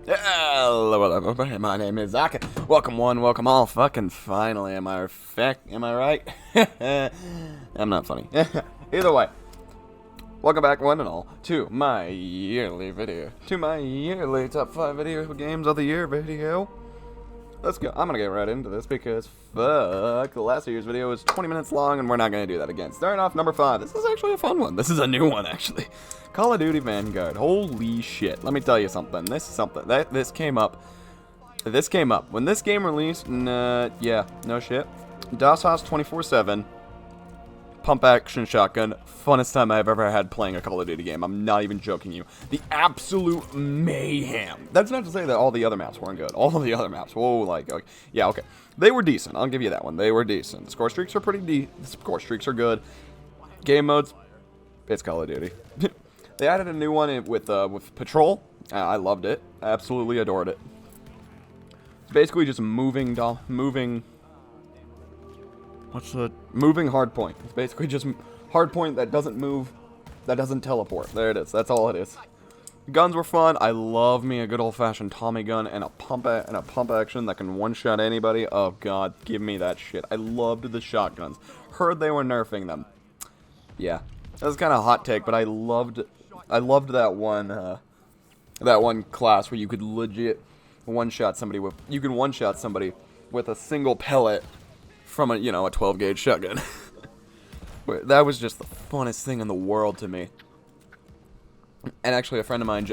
Hello, my name is Zaka. Welcome one, welcome all. Fucking finally, am I right? I'm not funny. Either way, welcome back one and all to my yearly video. To my yearly top 5 video games of the year video. Let's go. I'm gonna get right into this because fuck, last year's video was 20 minutes long and we're not gonna do that again. Starting off number 5. This is actually a fun one. This is a new one actually. Call of Duty Vanguard. Holy shit. Let me tell you something. This is something. This came up. When this game released, yeah, no shit. DOS 24/7. Pump action shotgun. Funnest time I've ever had playing a Call of Duty game. I'm not even joking you. The absolute mayhem. That's not to say that all the other maps weren't good. All of the other maps, whoa, like, okay. Yeah, okay. They were decent. I'll give you that one. They were decent. The score streaks are the score streaks are good. Game modes, it's Call of Duty. They added a new one with Patrol. I loved it. I absolutely adored it. It's basically just moving hardpoint. It's basically just hardpoint that doesn't move, that doesn't teleport. There it is. That's all it is. Guns were fun. I love me a good old-fashioned Tommy gun and a pump action that can one-shot anybody. Oh god, give me that shit. I loved the shotguns. Heard they were nerfing them. Yeah, that was kind of a hot take, but I loved that one class where you could legit one-shot somebody with a single pellet from a 12 gauge shotgun. That was just the funnest thing in the world to me. And actually, a friend of mine,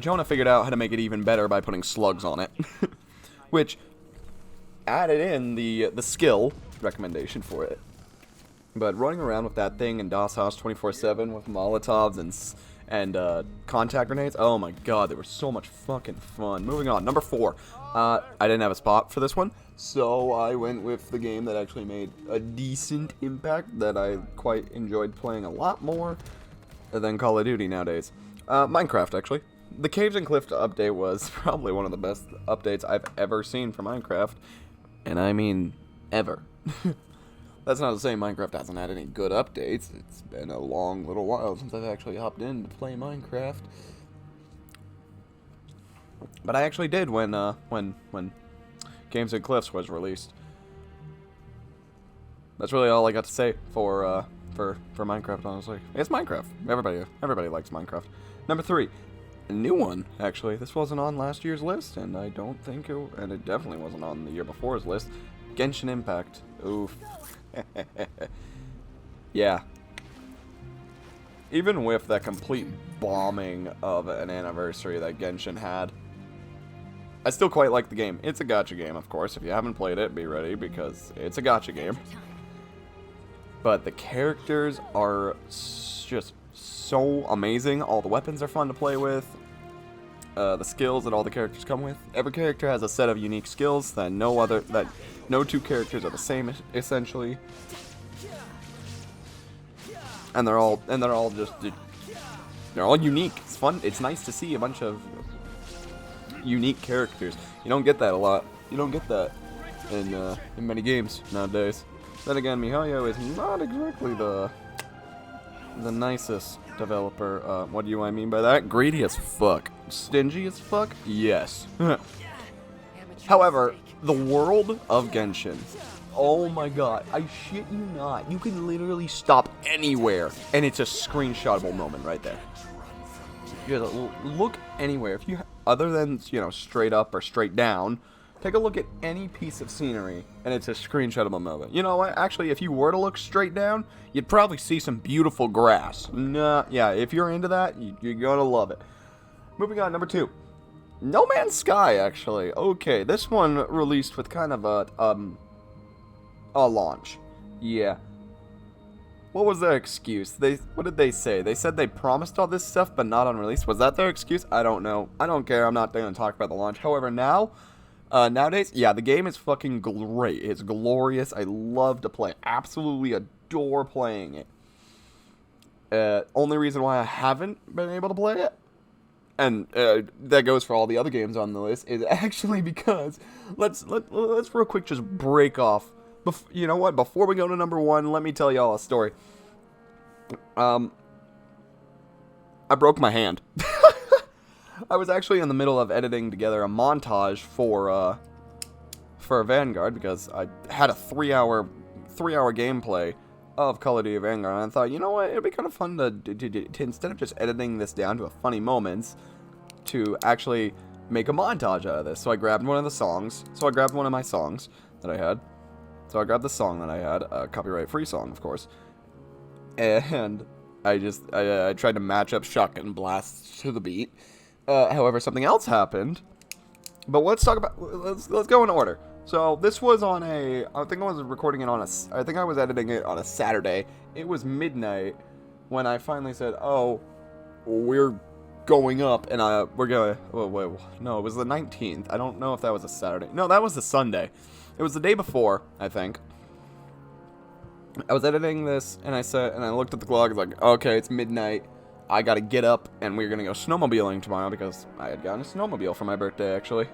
Jonah figured out how to make it even better by putting slugs on it, which added in the skill recommendation for it. But running around with that thing in DOS 24/7 with Molotovs and contact grenades, oh my god, they were so much fucking fun. Moving on, number 4. I didn't have a spot for this one, so I went with the game that actually made a decent impact that I quite enjoyed playing a lot more than Call of Duty nowadays. Minecraft, actually. The Caves and Cliffs update was probably one of the best updates I've ever seen for Minecraft, and I mean, ever. That's not to say Minecraft hasn't had any good updates. It's been a long little while since I've actually hopped in to play Minecraft. But I actually did when Games and Cliffs was released. That's really all I got to say for Minecraft, honestly. It's Minecraft. Everybody likes Minecraft. Number 3. A new one, actually. This wasn't on last year's list, and I don't think it definitely wasn't on the year before's list. Genshin Impact. Oof. Yeah. Even with that complete bombing of an anniversary that Genshin had, I still quite like the game. It's a gacha game, of course. If you haven't played it, be ready, because it's a gacha game. But the characters are just so amazing. All the weapons are fun to play with. The skills that all the characters come with. Every character has a set of unique skills that no two characters are the same, essentially. And they're all unique. It's fun. It's nice to see a bunch of unique characters. You don't get that a lot. You don't get that in many games nowadays. Then again, miHoYo is not exactly the nicest developer. What do I mean by that? Greedy as fuck. Stingy as fuck? Yes. However, the world of Genshin, oh my god, I shit you not, you can literally stop anywhere, and it's a screenshotable moment right there. You gotta look anywhere. If you, other than, straight up or straight down, take a look at any piece of scenery, and it's a screenshotable moment. You know what? Actually, if you were to look straight down, you'd probably see some beautiful grass. Nah, yeah, if you're into that, you're gonna love it. Moving on, number 2. No Man's Sky, actually. Okay, this one released with kind of a launch. Yeah. What was their excuse? What did they say? They said they promised all this stuff, but not on release. Was that their excuse? I don't know. I don't care. I'm not going to talk about the launch. However, nowadays, yeah, the game is fucking great. It's glorious. I love to play. Absolutely adore playing it. Only reason why I haven't been able to play it, and that goes for all the other games on the list, is actually because let's real quick just break off. You know what? Before we go to number 1, let me tell y'all a story. I broke my hand. I was actually in the middle of editing together a montage for Vanguard, because I had a 3-hour gameplay of Call of Duty Vanguard, and I thought, you know what, it'd be kind of fun to instead of just editing this down to a funny moments, to actually make a montage out of this. So I grabbed one of the songs. So I grabbed one of my songs that I had. So I grabbed the song that I had, a copyright-free song, of course, and I tried to match up shotgun blasts to the beat. However, something else happened. But let's go in order. So this was on I think I was recording it I think I was editing it on a Saturday. It was midnight when I finally said, "Oh, we're going up," and we're going. Wait, no, it was the 19th. I don't know if that was a Saturday. No, that was the Sunday. It was the day before, I think. I was editing this, and I looked at the clock. I was like, okay, it's midnight. I gotta get up, and we're gonna go snowmobiling tomorrow, because I had gotten a snowmobile for my birthday, actually.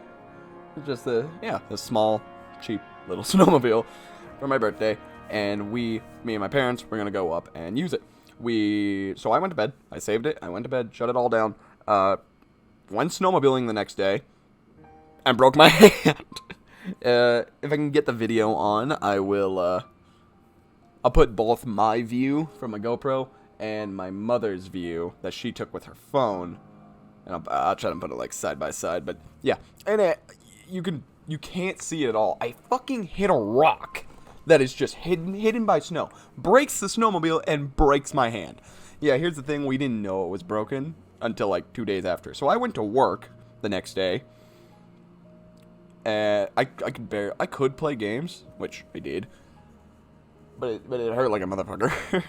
Just the small, cheap little snowmobile for my birthday, and me and my parents were gonna go up and use it. So I went to bed. I saved it. I went to bed, shut it all down. Went snowmobiling the next day, and broke my hand. If I can get the video on, I will. I'll put both my view from a GoPro and my mother's view that she took with her phone, and I'll try to put it like side by side. But yeah, and you can't see it at all. I fucking hit a rock that is just hidden by snow, breaks the snowmobile, and breaks my hand. Yeah, here's the thing: we didn't know it was broken until like 2 days after. So I went to work the next day. I could play games, which I did, but it hurt like a motherfucker.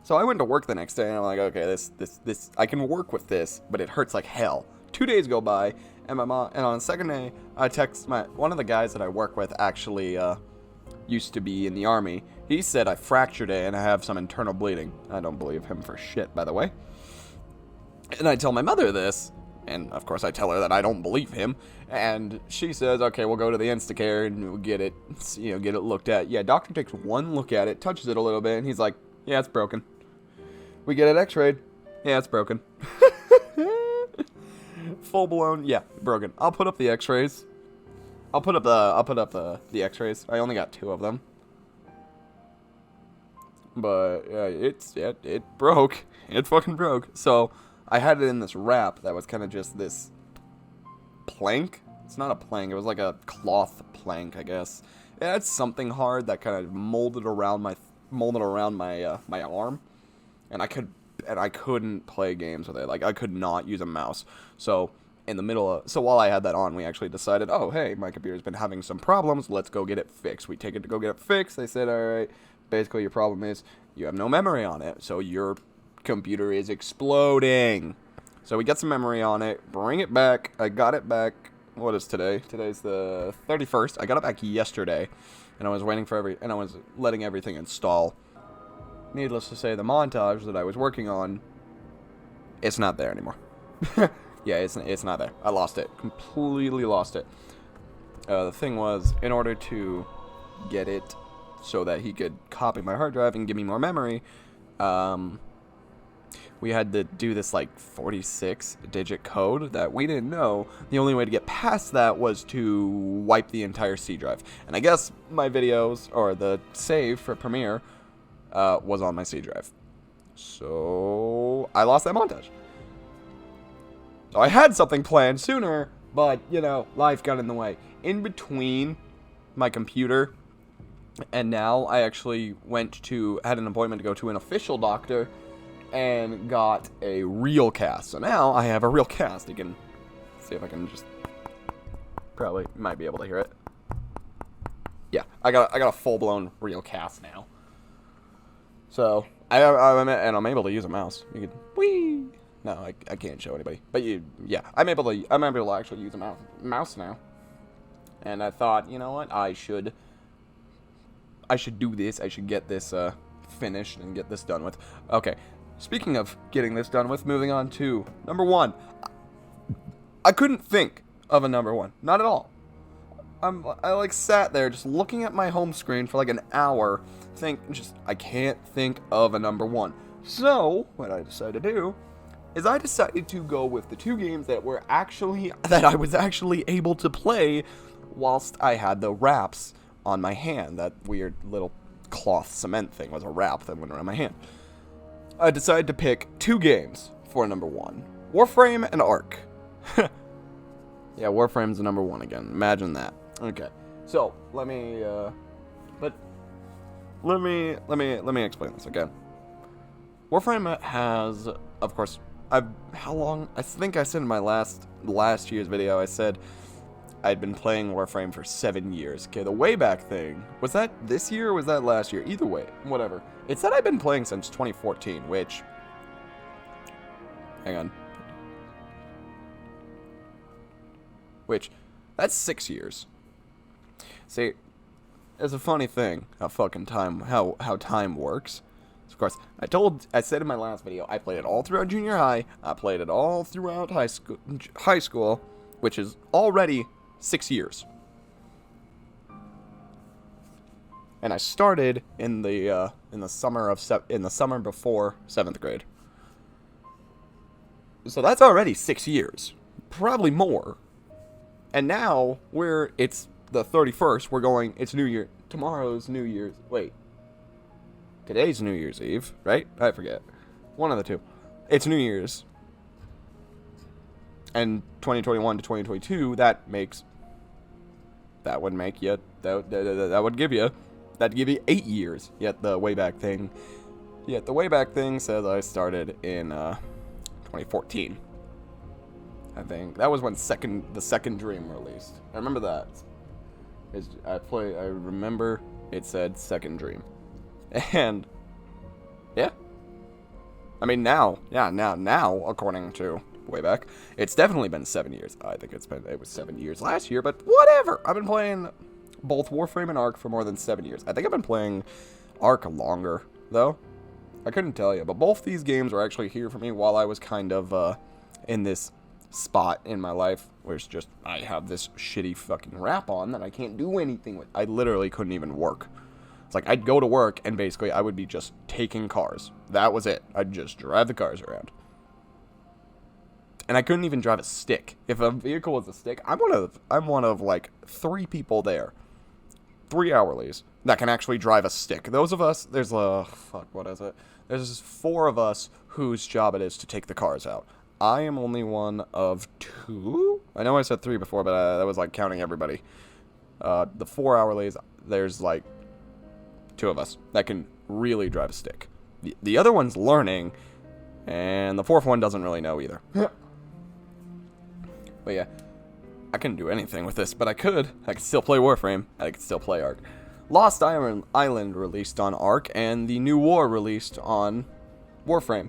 So I went to work the next day, and I'm like, okay, this I can work with this, but it hurts like hell. 2 days go by, and my mom, and on the second day, I text one of the guys that I work with actually used to be in the army. He said I fractured it and I have some internal bleeding. I don't believe him for shit, by the way. And I tell my mother this, and of course I tell her that I don't believe him, and she says, okay, we'll go to the Instacare and we'll get it looked at. Yeah, doctor takes one look at it, touches it a little bit, and he's like, yeah, it's broken. We get it x-rayed. Yeah, it's broken. Full blown, yeah, broken. I'll put up the x-rays. I'll put up the x-rays. I only got 2 of them. But yeah, it broke. It fucking broke. So I had it in this wrap that was kind of just this plank. It's not a plank. It was like a cloth plank, I guess. It had something hard that kind of molded around my my arm, and I couldn't play games with it. Like, I could not use a mouse. So while I had that on, we actually decided, oh, hey, my computer's been having some problems. Let's go get it fixed. We take it to go get it fixed. They said, all right, basically your problem is you have no memory on it, so your computer is exploding. So we get some memory on it, bring it back. I got it back. What is today? Today's the 31st. I got it back yesterday, and I was waiting for I was letting everything install. Needless to say, the montage that I was working on, it's not there anymore. Yeah, it's not there. I lost it. Completely lost it. The thing was, in order to get it so that he could copy my hard drive and give me more memory, we had to do this like 46-digit code that we didn't know. The only way to get past that was to wipe the entire C drive. And I guess my videos, or the save for Premiere, was on my C drive. So I lost that montage. So I had something planned sooner, but, you know, life got in the way. In between my computer and now, I actually had an appointment to go to an official doctor and got a real cast. So now I have a real cast. You can see if I can just, probably might be able to hear it. Yeah, I got a full-blown real cast now. So I'm able to use a mouse. You can whee. No, I can't show anybody. But I'm able to actually use a mouse now. And I thought, you know what? I should do this. I should get this finished and get this done with. Okay. Speaking of getting this done with, moving on to number 1. I couldn't think of a number 1. Not at all. I like sat there just looking at my home screen for like an hour, I can't think of a number 1. So what I decided to do is I decided to go with the 2 games that I was actually able to play whilst I had the wraps on my hand. That weird little cloth cement thing was a wrap that went around my hand. I decided to pick 2 games for number 1. Warframe and Ark. Yeah, Warframe's the number 1 again. Imagine that. Okay. So, let me explain this again. Warframe has, of course, I think I said in my last year's video, I said I'd been playing Warframe for 7 years. Okay, the way back thing, was that this year or was that last year? Either way, whatever. It said I've been playing since 2014, which, hang on. Which, that's 6 years. See, it's a funny thing how fucking time, how time works. So of course, I said in my last video, I played it all throughout junior high. I played it all throughout high school, which is already 6 years. And I started in the summer before 7th grade. So that's already 6 years, probably more. And now it's the 31st. It's New Year. Tomorrow's New Year's. Wait. Today's New Year's Eve, right? I forget. One of the two. It's New Year's. And 2021 to 2022, that'd give you 8 years. Yet the Wayback Thing says I started in 2014. I think that was when the second Dream released. I remember that. I remember it said Second Dream, and yeah. I mean now, according to Wayback, it's definitely been 7 years. I think it was 7 years last year, but whatever. I've been playing both Warframe and Ark for more than 7 years. I think I've been playing Ark longer though. I couldn't tell you, but both these games were actually here for me while I was kind of in this spot in my life where it's just I have this shitty fucking wrap on that I can't do anything with. I literally couldn't even work. It's like I'd go to work and basically I would be just taking cars. That was it. I'd just drive the cars around. And I couldn't even drive a stick. If a vehicle was a stick, I'm one of like 3 people there. 3 hourlies that can actually drive a stick. Those of us, there's 4 of us whose job it is to take the cars out. I am only one of 2? I know I said 3 before, but that was like counting everybody. The 4 hourlies, there's like 2 of us that can really drive a stick. The other one's learning, and the 4th one doesn't really know either. But yeah, I couldn't do anything with this, but I could still play Warframe, I could still play Ark. Lost Island released on Ark, and the New War released on Warframe.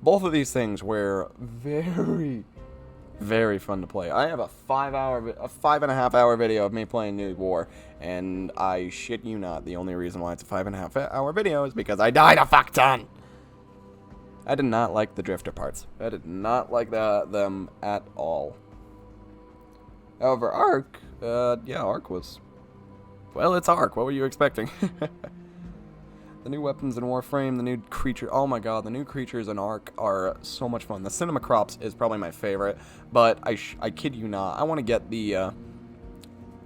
Both of these things were very, very fun to play. I have a 5.5 hour video of me playing New War, and I shit you not, the only reason why it's a 5.5 hour video is because I died a fuck ton. I did not like the drifter parts. I did not like them at all. However, Ark, Ark was, well, it's Ark. What were you expecting? The new weapons in Warframe, the new creature, oh my god, the new creatures in Ark are so much fun. The Cinema Crops is probably my favorite, but I kid you not, I want to get the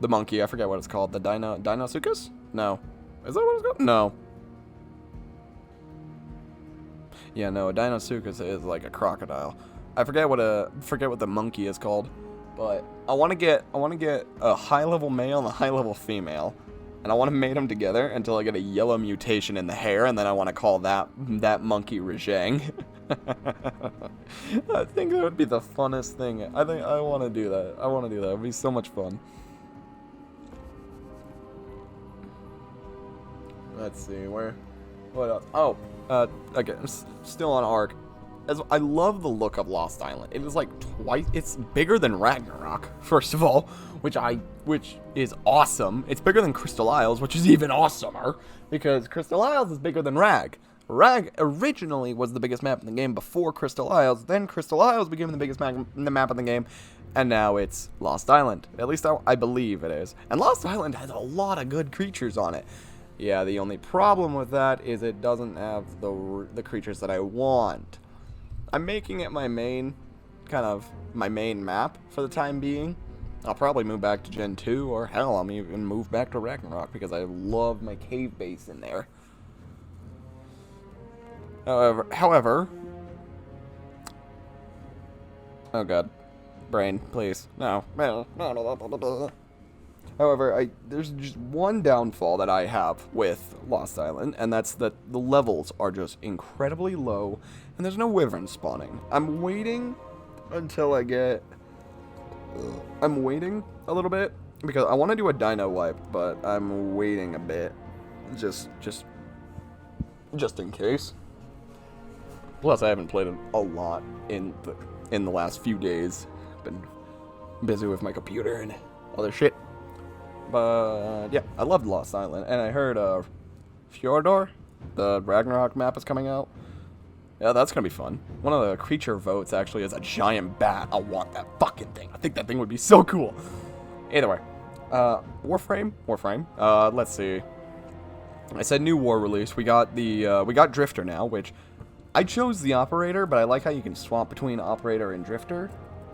monkey, I forget what it's called, the Dinosuchus? No. Is that what it's called? No. Yeah, no, a Dinosuchus is like a crocodile. I forget what the monkey is called, but I want to get a high-level male and a high-level female. And I want to mate them together until I get a yellow mutation in the hair, and then I want to call that monkey Rajang. I think that would be the funnest thing. I want to do that. It would be so much fun. Let's see, what else? Oh, okay, still on Ark. I love the look of Lost Island. It is like it's bigger than Ragnarok, first of all, which is awesome. It's bigger than Crystal Isles, which is even awesomer, because Crystal Isles is bigger than Rag. Rag originally was the biggest map in the game before Crystal Isles, then Crystal Isles became the biggest map in the game, and now it's Lost Island. At least I believe it is. And Lost Island has a lot of good creatures on it. Yeah, the only problem with that is it doesn't have the creatures that I want. I'm making it my main, kind of, my main map for the time being. I'll probably move back to Gen 2, or hell, I'll even move back to Ragnarok, because I love my cave base in there. However, oh god, brain, please, no. However, there's just one downfall that I have with Lost Island, and that's that the levels are just incredibly low, and there's no wyvern spawning. I'm waiting until I get... I'm waiting a little bit, because I want to do a dino wipe, but I'm waiting a bit, just in case. Plus, I haven't played a lot in the last few days. Been busy with my computer and other shit. But yeah, I loved Lost Island, and I heard Fjordor, the Ragnarok map, is coming out. Yeah, that's gonna be fun. One of the creature votes actually is a giant bat. I want that fucking thing. I think that thing would be so cool. Either way, Warframe. Let's see. I said new war release. We got Drifter now, which I chose the operator, but I like how you can swap between operator and drifter.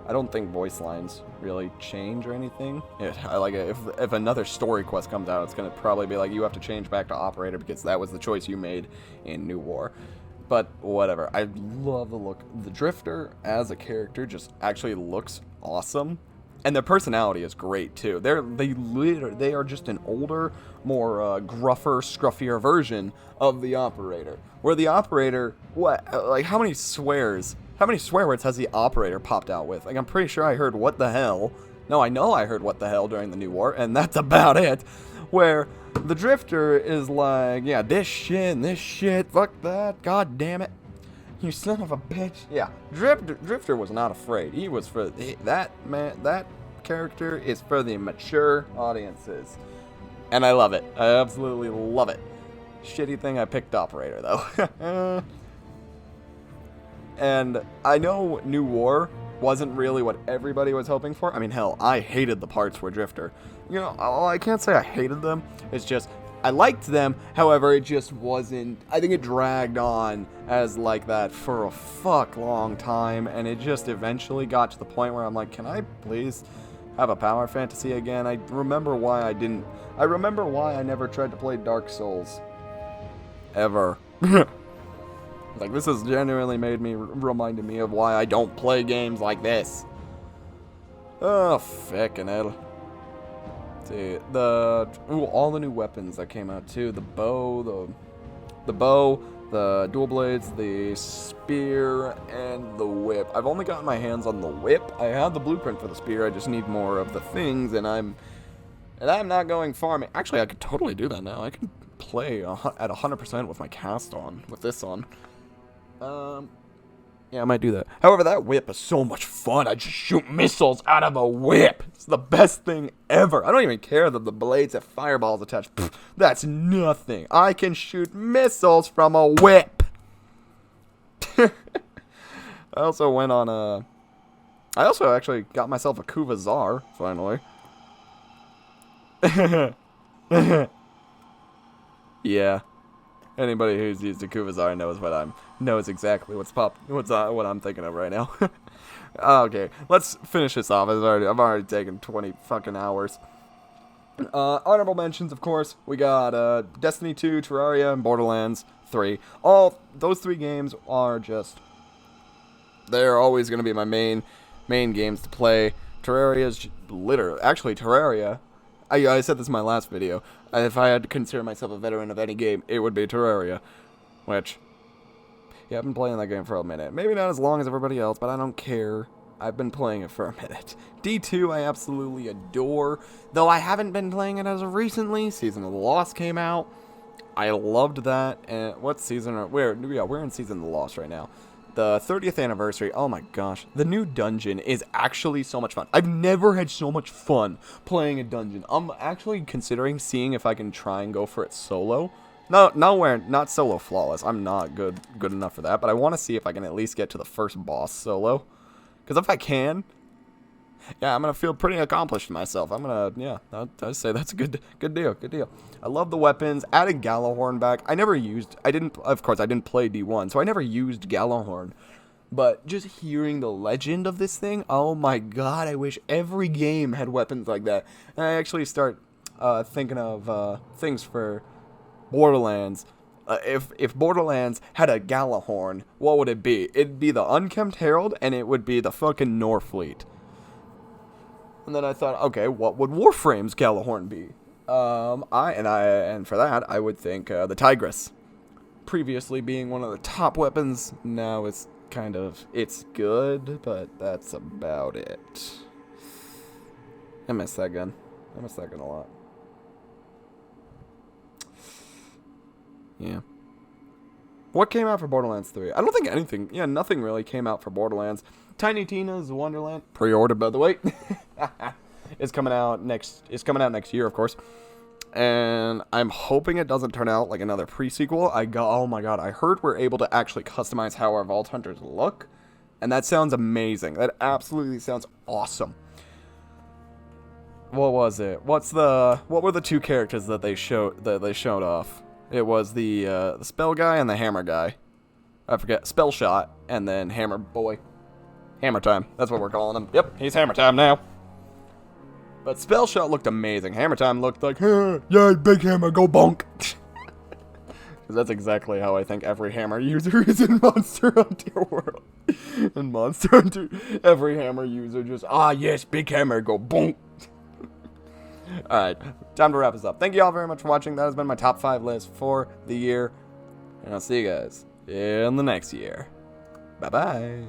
I don't think voice lines really change or anything. I like it. If another story quest comes out, it's gonna probably be like you have to change back to operator because that was the choice you made in New War. But whatever. I love the look. The drifter as a character just actually looks awesome. And their personality is great too. They are just an older, more gruffer, scruffier version of the operator. Where the operator, how many swear words has the operator popped out with? Like, I'm pretty sure I heard "what the hell." No, I know I heard "what the hell" during the New War, and that's about it. Where the drifter is like, yeah, this shit, fuck that, god damn it, you son of a bitch. Yeah, Drifter was not afraid. He was for that man. That character is for the mature audiences, and I love it. I absolutely love it. Shitty thing I picked operator though. And I know New War wasn't really what everybody was hoping for. I mean, hell, I hated the parts where Drifter. You know, I can't say I hated them. It's just I liked them, however, it just wasn't... I think it dragged on as like that for a fuck long time, and it just eventually got to the point where I'm like, can I please have a power fantasy again? I remember why I didn't... I remember why I never tried to play Dark Souls. Ever. Like, this has genuinely reminded me of why I don't play games like this. Oh, feckin' hell. See, all the new weapons that came out too. The bow, the dual blades, the spear, and the whip. I've only gotten my hands on the whip. I have the blueprint for the spear. I just need more of the things, and I'm not going farming. Actually, I could totally do that now. I can play at 100% with my cast on, with this on. Yeah, I might do that. However, that whip is so much fun. I just shoot missiles out of a whip. It's the best thing ever. I don't even care that the blades have fireballs attached. Pfft, that's nothing. I can shoot missiles from a whip. I also went on a... I also actually got myself a Kuvazar, finally. Yeah. Anybody who's used a Kuvazar knows exactly what I'm thinking of right now. Okay, let's finish this off. I've already taken 20 fucking hours. Honorable mentions, of course. We got Destiny 2, Terraria, and Borderlands 3. All those 3 games are just... they're always going to be my main games to play. Terraria's literally... actually, Terraria... I said this in my last video. If I had to consider myself a veteran of any game, it would be Terraria. Which, yeah, I've been playing that game for a minute. Maybe not as long as everybody else, but I don't care. I've been playing it for a minute. D2 I absolutely adore, though I haven't been playing it as of recently. Season of the Lost came out. I loved that. And what season are we're in Season of the Lost right now. The 30th anniversary, oh my gosh. The new dungeon is actually so much fun. I've never had so much fun playing a dungeon. I'm actually considering seeing if I can try and go for it solo. Not solo flawless. I'm not good enough for that, but I want to see if I can at least get to the first boss solo. Because if I can, yeah, I'm going to feel pretty accomplished myself. I'd say that's a good deal. I love the weapons. Added Gallahorn back. Of course, I didn't play D1, so I never used Gallahorn. But just hearing the legend of this thing, oh my god, I wish every game had weapons like that. And I actually start thinking of things for Borderlands. If Borderlands had a Galahorn, what would it be? It'd be the Unkempt Herald, and it would be the fucking Norfleet. And then I thought, okay, what would Warframe's Galahorn be? And for that, I would think the Tigress. Previously being one of the top weapons, now it's kind of, it's good, but that's about it. I miss that gun. I miss that gun a lot. Yeah. What came out for Borderlands 3? I don't think anything. Yeah, nothing really came out for Borderlands. Tiny Tina's Wonderland, pre-ordered by the way. It's coming out next year, of course. And I'm hoping it doesn't turn out like another pre-sequel. Oh my god, I heard we're able to actually customize how our Vault Hunters look, and that sounds amazing. That absolutely sounds awesome. What was it? What were the two characters that they showed off? It was the spell guy and the hammer guy. I forget. Spell shot and then hammer boy. Hammer time. That's what we're calling him. Yep, he's hammer time now. But spell shot looked amazing. Hammer time looked like, yay, big hammer, go bonk. Because that's exactly how I think every hammer user is in Monster Hunter World. In Monster Hunter, every hammer user just, yes, big hammer, go bonk. Alright, time to wrap this up. Thank you all very much for watching. That has been my top 5 list for the year. And I'll see you guys in the next year. Bye-bye.